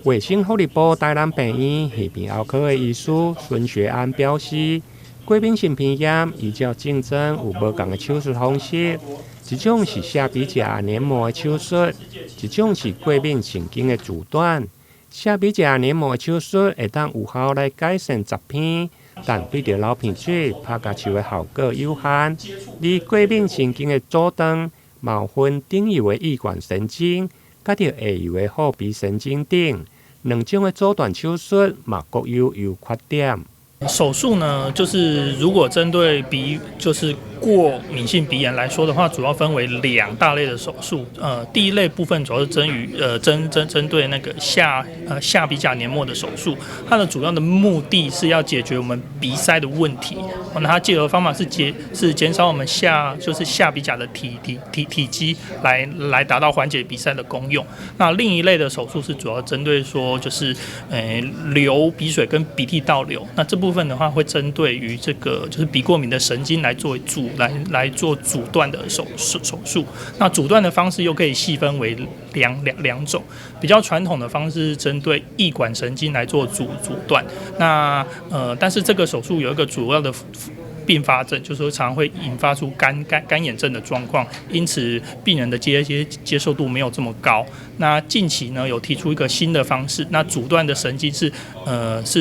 衛生福利部台南病院耳鼻喉科的醫師孫學安表示，過敏性鼻炎依照症狀有不同的手術方式，一種是下鼻甲黏膜的手術，一種是過敏神經的阻斷。下鼻甲黏膜的手術會當有效來改善疾病，但對着流鼻水、拍牙鬚的效果有限。而過敏神經的阻斷，毛分頂游的翼管神經，甲着下游的後鼻神經等，兩種的阻斷手術嘛各有優缺點。手術呢，就是如果針對就是過敏性鼻炎來說的話，主要分為兩大類的手術。第一類部分主要是針對那個下鼻甲黏膜的手術，它的主要的目的是要解決我們鼻塞的問題。那它借由的方法是減少我們下鼻甲的體積，來達到緩解鼻塞的功用。那另一類的手術是主要針對說就是流鼻水跟鼻涕倒流。那這部分的話會針對於這個就是鼻過敏的神經來做阻斷的手術。那阻斷的方式又可以細分為兩種，比較傳統的方式是針對翼管神經來做阻斷。那但是這個手術有一個主要的并發症，就是說常常會引發出乾眼症的狀況，因此病人的接受度沒有這麼高。那近期呢有提出一個新的方式，那阻斷的神經是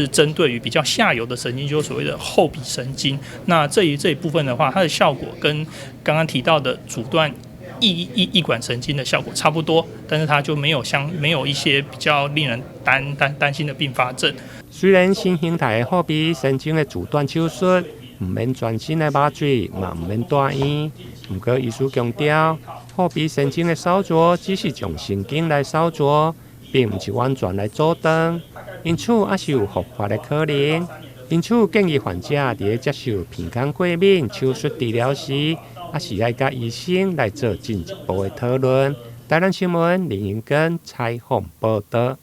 針對於比較下游的神經，就是所謂的後鼻神經。那這一部分的話，它的效果跟剛剛提到的阻斷翼管神經的效果差不多，但是它就沒有一些比較令人擔心的并發症。雖然新形態的後鼻神經的阻斷手術唔免全身的麻醉，嘛唔免大醫，不過醫師強調，後鼻神經的操作只是將神經來操作，並唔是完全來阻斷，因此還是有復發的可能。因此建議患者在接受鼻腔過敏手術治療時，還是要跟醫生來做進一步的討論。台南新聞林英根採訪報道。